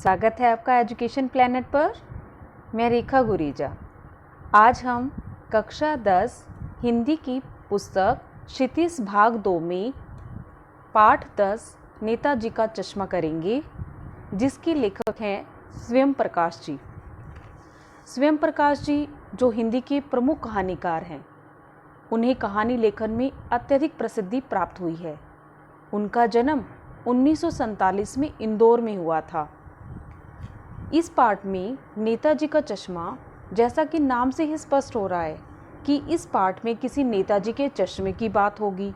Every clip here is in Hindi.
स्वागत है आपका एजुकेशन प्लैनेट पर। मैं रेखा गुरीजा। आज हम कक्षा 10 हिंदी की पुस्तक क्षितिज भाग 2 में पाठ 10 नेताजी का चश्मा करेंगे, जिसके लेखक हैं स्वयं प्रकाश जी। स्वयं प्रकाश जी जो हिंदी के प्रमुख कहानीकार हैं, उन्हें कहानी लेखन में अत्यधिक प्रसिद्धि प्राप्त हुई है। उनका जन्म 1947 में इंदौर में हुआ था। इस पाठ में नेताजी का चश्मा, जैसा कि नाम से ही स्पष्ट हो रहा है कि इस पाठ में किसी नेताजी के चश्मे की बात होगी।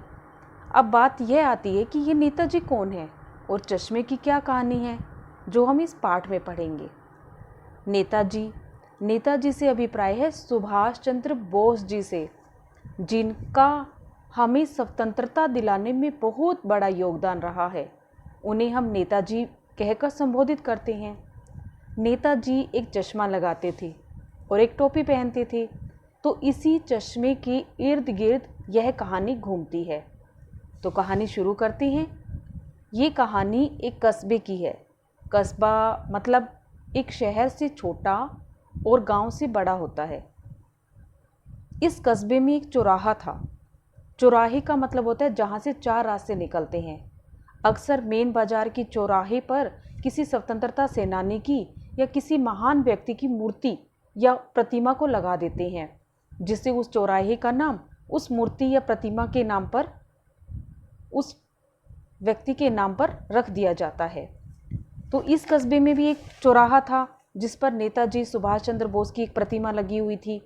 अब बात यह आती है कि ये नेताजी कौन है और चश्मे की क्या कहानी है, जो हम इस पाठ में पढ़ेंगे। नेताजी से अभिप्राय है सुभाष चंद्र बोस जी से, जिनका हमें स्वतंत्रता दिलाने में बहुत बड़ा योगदान रहा है। उन्हें हम नेताजी कहकर संबोधित करते हैं। नेताजी एक चश्मा लगाते थे और एक टोपी पहनते थे, तो इसी चश्मे के इर्द गिर्द यह कहानी घूमती है। तो कहानी शुरू करते हैं। ये कहानी एक कस्बे की है। कस्बा मतलब एक शहर से छोटा और गांव से बड़ा होता है। इस कस्बे में एक चौराहा था। चौराहे का मतलब होता है जहाँ से 4 रास्ते निकलते हैं। अक्सर मेन बाजार की चौराहे पर किसी स्वतंत्रता सेनानी की या किसी महान व्यक्ति की मूर्ति या प्रतिमा को लगा देते हैं, जिससे उस चौराहे का नाम उस मूर्ति या प्रतिमा के नाम पर, उस व्यक्ति के नाम पर रख दिया जाता है। तो इस कस्बे में भी एक चौराहा था, जिस पर नेताजी सुभाष चंद्र बोस की एक प्रतिमा लगी हुई थी।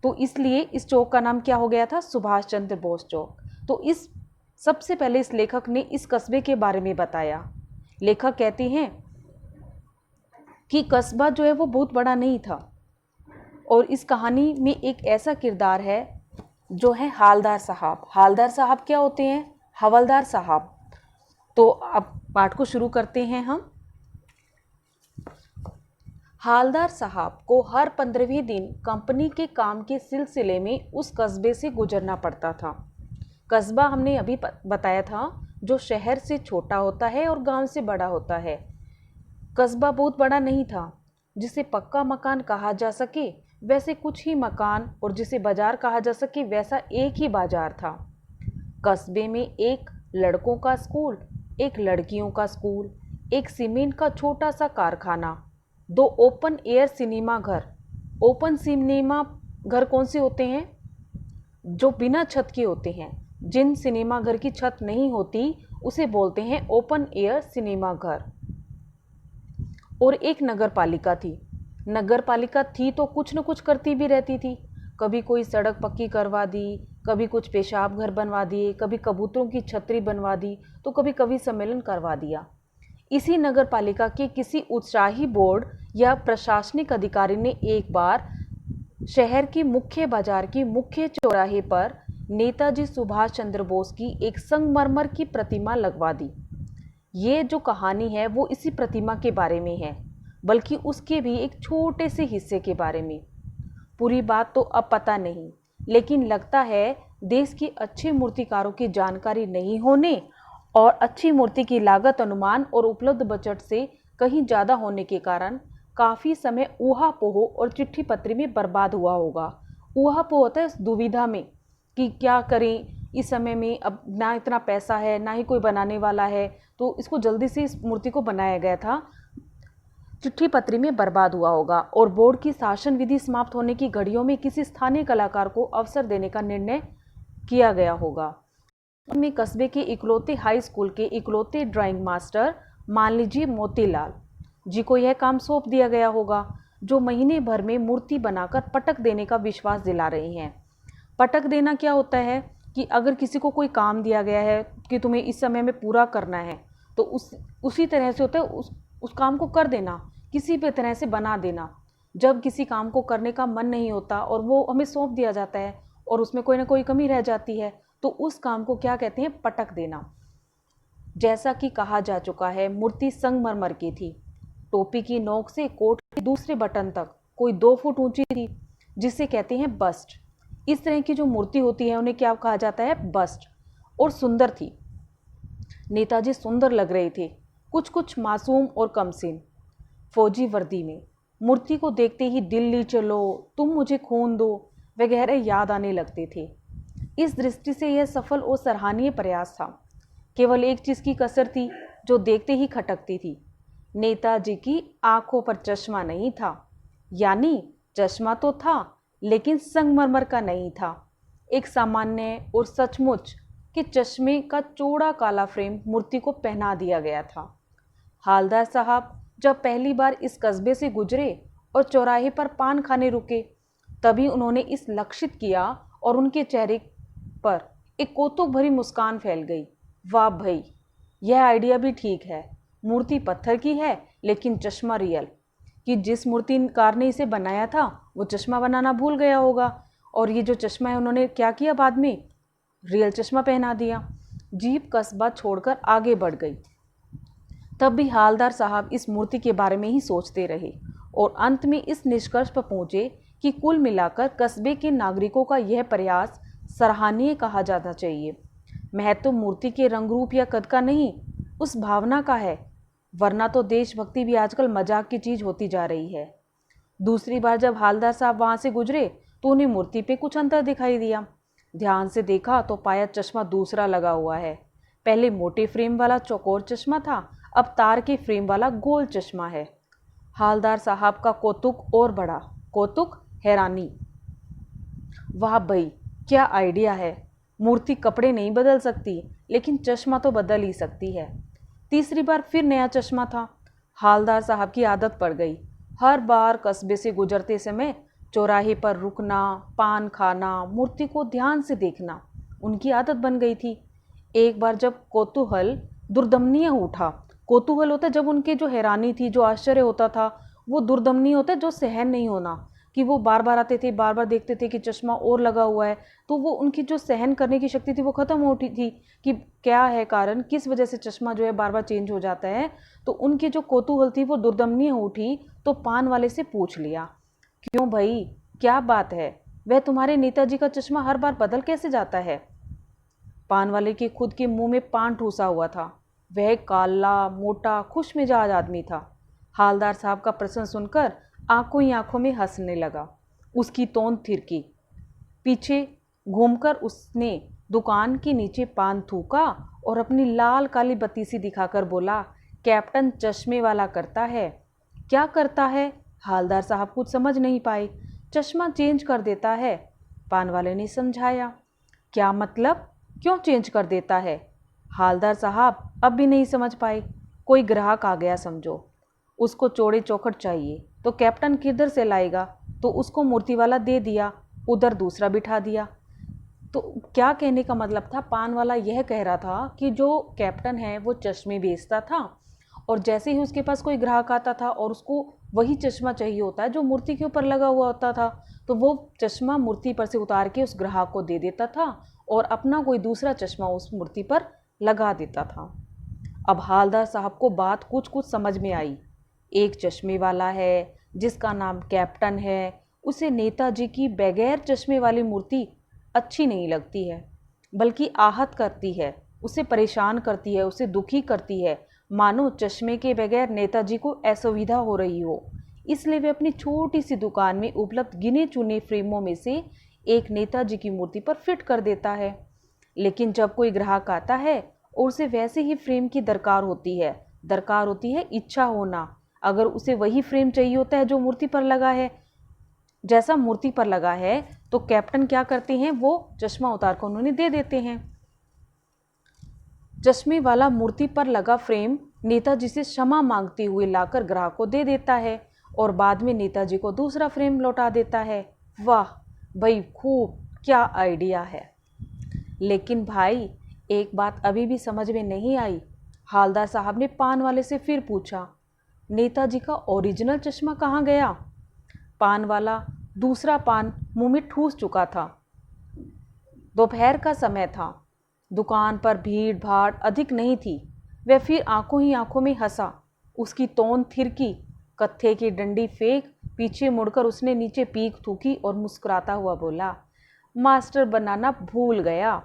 तो इसलिए इस चौक का नाम क्या हो गया था? सुभाष चंद्र बोस चौक। तो सबसे पहले इस लेखक ने इस कस्बे के बारे में बताया। लेखक कहते हैं कि कस्बा जो है वो बहुत बड़ा नहीं था, और इस कहानी में एक ऐसा किरदार है जो है हालदार साहब। हालदार साहब क्या होते हैं? हवलदार साहब। तो अब पाठ को शुरू करते हैं हम। हालदार साहब को हर 15वें दिन कंपनी के काम के सिलसिले में उस कस्बे से गुजरना पड़ता था। कस्बा हमने अभी बताया था, जो शहर से छोटा होता है और गांव से बड़ा होता है। कस्बा बहुत बड़ा नहीं था जिसे पक्का मकान कहा जा सके वैसे कुछ ही मकान, और जिसे बाजार कहा जा सके वैसा एक ही बाजार था। कस्बे में एक लड़कों का स्कूल, एक लड़कियों का स्कूल, एक सीमेंट का छोटा सा कारखाना, 2 ओपन एयर सिनेमा घर। ओपन सिनेमा घर कौन से होते हैं? जो बिना छत के होते हैं। जिन सिनेमा घर की छत नहीं होती उसे बोलते हैं ओपन एयर सिनेमा घर। और एक नगर पालिका थी। नगर पालिका थी तो कुछ न कुछ करती भी रहती थी। कभी कोई सड़क पक्की करवा दी, कभी कुछ पेशाब घर बनवा दिए, कभी कबूतरों की छतरी बनवा दी, तो कभी कवि सम्मेलन करवा दिया। इसी नगर पालिका के किसी उत्साही बोर्ड या प्रशासनिक अधिकारी ने एक बार शहर की मुख्य बाजार की मुख्य चौराहे पर नेताजी सुभाष चंद्र बोस की एक संगमरमर की प्रतिमा लगवा दी। ये जो कहानी है वो इसी प्रतिमा के बारे में है, बल्कि उसके भी एक छोटे से हिस्से के बारे में। पूरी बात तो अब पता नहीं, लेकिन लगता है देश के अच्छे मूर्तिकारों की जानकारी नहीं होने और अच्छी मूर्ति की लागत अनुमान और उपलब्ध बजट से कहीं ज़्यादा होने के कारण काफ़ी समय ऊहापोह और चिट्ठी पत्री में बर्बाद हुआ होगा। ऊहापोह होता है दुविधा में कि क्या करें, इस समय में अब ना इतना पैसा है, ना ही कोई बनाने वाला है, तो इसको जल्दी से इस मूर्ति को बनाया गया था। चिट्ठी पत्री में बर्बाद हुआ होगा, और बोर्ड की शासन विधि समाप्त होने की घड़ियों में किसी स्थानीय कलाकार को अवसर देने का निर्णय किया गया होगा। में कस्बे के इकलौते हाई स्कूल के इकलौते ड्राइंग मास्टर, मान लीजिए मोतीलाल जी को यह काम सौंप दिया गया होगा, जो महीने भर में मूर्ति बनाकर पटक देने का विश्वास दिला रहे हैं। पटक देना क्या होता है कि अगर किसी को कोई काम दिया गया है कि तुम्हें इस समय में पूरा करना है, तो उसी तरह से होता है, उस काम को कर देना, किसी भी तरह से बना देना। जब किसी काम को करने का मन नहीं होता और वो हमें सौंप दिया जाता है और उसमें कोई ना कोई कमी रह जाती है, तो उस काम को क्या कहते हैं? पटक देना। जैसा कि कहा जा चुका है, मूर्ति संगमरमर की थी। टोपी की नोक से कोट के दूसरे बटन तक कोई 2 फुट ऊंची थी, जिसे कहते हैं बस्ट। इस तरह की जो मूर्ति होती है उन्हें क्या कहा जाता है? बस्ट। और सुंदर थी। नेताजी सुंदर लग रहे थे। कुछ कुछ मासूम और कमसिन, फौजी वर्दी में। मूर्ति को देखते ही दिल्ली चलो, तुम मुझे खून दो वगैरह याद आने लगते थे। इस दृष्टि से यह सफल और सराहनीय प्रयास था। केवल एक चीज़ की कसर थी जो देखते ही खटकती थी। नेताजी की आंखों पर चश्मा नहीं था। यानी चश्मा तो था, लेकिन संगमरमर का नहीं था। एक सामान्य और सचमुच के चश्मे का चौड़ा काला फ्रेम मूर्ति को पहना दिया गया था। हालदार साहब जब पहली बार इस कस्बे से गुजरे और चौराहे पर पान खाने रुके, तभी उन्होंने इस लक्षित किया और उनके चेहरे पर एक कौतुक भरी मुस्कान फैल गई। वाह भाई, यह आइडिया भी ठीक है। मूर्ति पत्थर की है लेकिन चश्मा रियल। कि जिस मूर्तिकार ने इसे बनाया था वो चश्मा बनाना भूल गया होगा, और ये जो चश्मा है उन्होंने क्या किया, बाद में रियल चश्मा पहना दिया। जीप कस्बा छोड़कर आगे बढ़ गई। तब भी हालदार साहब इस मूर्ति के बारे में ही सोचते रहे और अंत में इस निष्कर्ष पर पहुंचे कि कुल मिलाकर कस्बे के नागरिकों का यह प्रयास सराहनीय कहा जाना चाहिए। महत्व मूर्ति के रंग रूप या कद का नहीं, उस भावना का है, वरना तो देशभक्ति भी आजकल मजाक की चीज होती जा रही है। दूसरी बार जब हालदार साहब वहां से गुजरे तो उन्हें मूर्ति पे कुछ अंतर दिखाई दिया। ध्यान से देखा तो पाया चश्मा दूसरा लगा हुआ है। पहले मोटे फ्रेम वाला चौकोर चश्मा था, अब तार के फ्रेम वाला गोल चश्मा है। हालदार साहब का कौतुक और बढ़ा, कौतुक, हैरानी। वाह भाई, क्या आइडिया है। मूर्ति कपड़े नहीं बदल सकती, लेकिन चश्मा तो बदल ही सकती है। तीसरी बार फिर नया चश्मा था। हालदार साहब की आदत पड़ गई, हर बार कस्बे से गुजरते समय चौराहे पर रुकना, पान खाना, मूर्ति को ध्यान से देखना उनकी आदत बन गई थी। एक बार जब कौतूहल दुर्दमनीय उठा, कौतूहल होता है जब उनके जो हैरानी थी, जो आश्चर्य होता था, वो दुर्दमनीय होता है जो सहन नहीं होना, कि वो बार बार आते थे, बार बार देखते थे कि चश्मा और लगा हुआ है, तो वो उनकी जो सहन करने की शक्ति थी वो खत्म हो उठी थी कि क्या है कारण, किस वजह से चश्मा जो है बार बार चेंज हो जाता है। तो उनकी जो कौतूहल थी वो दुर्दमनीय उठी, तो पान वाले से पूछ लिया, क्यों भाई, क्या बात है, वह तुम्हारे नेताजी का चश्मा हर बार बदल कैसे जाता है। पान वाले के खुद के मुंह में पान ठूसा हुआ था। वह काला, मोटा, खुश मिजाज आदमी था। हालदार साहब का प्रश्न सुनकर आंखों ही आंखों में हंसने लगा। उसकी तोंद थिरकी, पीछे घूमकर उसने दुकान के नीचे पान थूका और अपनी लाल काली बत्ती सी दिखाकर बोला, कैप्टन चश्मे वाला करता है। क्या करता है? हालदार साहब कुछ समझ नहीं पाए। चश्मा चेंज कर देता है, पान वाले ने समझाया। क्या मतलब, क्यों चेंज कर देता है? हालदार साहब अब भी नहीं समझ पाए। कोई ग्राहक आ गया समझो, उसको चौड़े चौखट चाहिए, तो कैप्टन किधर से लाएगा, तो उसको मूर्ति वाला दे दिया, उधर दूसरा बिठा दिया। तो क्या कहने का मतलब था, पान वाला यह कह रहा था कि जो कैप्टन है वो चश्मे बेचता था, और जैसे ही उसके पास कोई ग्राहक आता था और उसको वही चश्मा चाहिए होता है जो मूर्ति के ऊपर लगा हुआ होता था, तो वो चश्मा मूर्ति पर से उतार के उस ग्राहक को दे देता था और अपना कोई दूसरा चश्मा उस मूर्ति पर लगा देता था। अब हालदार साहब को बात कुछ कुछ समझ में आई। एक चश्मे वाला है जिसका नाम कैप्टन है, उसे नेताजी की बगैर चश्मे वाली मूर्ति अच्छी नहीं लगती है, बल्कि आहत करती है, उसे परेशान करती है, उसे दुखी करती है, मानो चश्मे के बगैर नेताजी को असुविधा हो रही हो। इसलिए वे अपनी छोटी सी दुकान में उपलब्ध गिने चुने फ्रेमों में से एक नेताजी की मूर्ति पर फिट कर देता है। लेकिन जब कोई ग्राहक आता है और उसे वैसे ही फ्रेम की दरकार होती है इच्छा होना, अगर उसे वही फ्रेम चाहिए होता है जो मूर्ति पर लगा है, जैसा मूर्ति पर लगा है, तो कैप्टन क्या करते हैं, वो चश्मा उतार कर उन्होंने दे देते हैं। चश्मे वाला मूर्ति पर लगा फ्रेम नेताजी से क्षमा मांगते हुए लाकर ग्राहक को दे देता है और बाद में नेताजी को दूसरा फ्रेम लौटा देता है। वाह भाई, खूब, क्या आइडिया है। लेकिन भाई, एक बात अभी भी समझ में नहीं आई। हालदार साहब ने पान वाले से फिर पूछा, नेताजी का ओरिजिनल चश्मा कहाँ गया? पान वाला दूसरा पान मुंह में ठूस चुका था। दोपहर का समय था, दुकान पर भीड़ भाड़ अधिक नहीं थी। वह फिर आंखों ही आंखों में हंसा, उसकी तोंद थिरकी, कत्थे की डंडी फेंक पीछे मुड़कर उसने नीचे पीक थूकी और मुस्कुराता हुआ बोला, मास्टर बनाना भूल गया।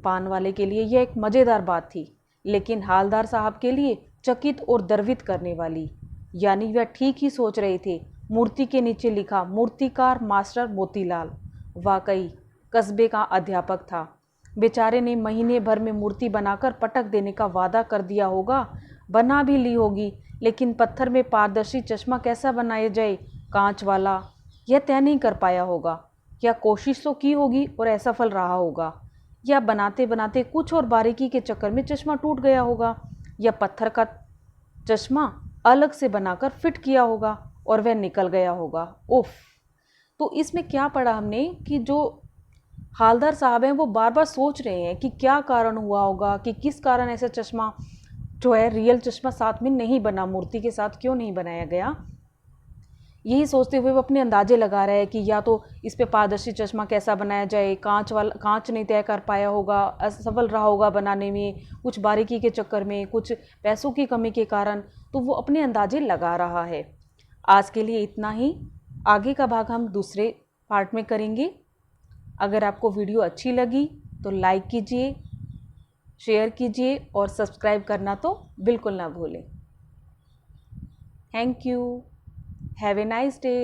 पान वाले के लिए यह एक मज़ेदार बात थी, लेकिन हालदार साहब के लिए चकित और द्रवित करने वाली। यानी वह ठीक ही सोच रहे थे। मूर्ति के नीचे लिखा मूर्तिकार मास्टर मोतीलाल। वाकई कस्बे का अध्यापक था। बेचारे ने महीने भर में मूर्ति बनाकर पटक देने का वादा कर दिया होगा, बना भी ली होगी, लेकिन पत्थर में पारदर्शी चश्मा कैसा बनाया जाए, कांच वाला, यह तय नहीं कर पाया होगा। या कोशिश तो की होगी और असफल रहा होगा, या बनाते बनाते कुछ और बारीकी के चक्कर में चश्मा टूट गया होगा, या पत्थर का चश्मा अलग से बनाकर फिट किया होगा और वह निकल गया होगा। उफ। तो इसमें क्या पढ़ा हमने कि जो हालदार साहब हैं वो बार बार सोच रहे हैं कि क्या कारण हुआ होगा, कि किस कारण ऐसा चश्मा जो है रियल चश्मा साथ में नहीं बना, मूर्ति के साथ क्यों नहीं बनाया गया। यही सोचते हुए वो अपने अंदाजे लगा रहे हैं कि या तो इस पे पारदर्शी चश्मा कैसा बनाया जाए, कांच नहीं तय कर पाया होगा, असफल रहा होगा बनाने में, कुछ बारीकी के चक्कर में, कुछ पैसों की कमी के कारण। तो वो अपने अंदाजे लगा रहा है। आज के लिए इतना ही। आगे का भाग हम दूसरे पार्ट में करेंगे। अगर आपको वीडियो अच्छी लगी तो लाइक कीजिए, शेयर कीजिए और सब्सक्राइब करना तो बिल्कुल ना भूलें। Thank you. Have a nice day.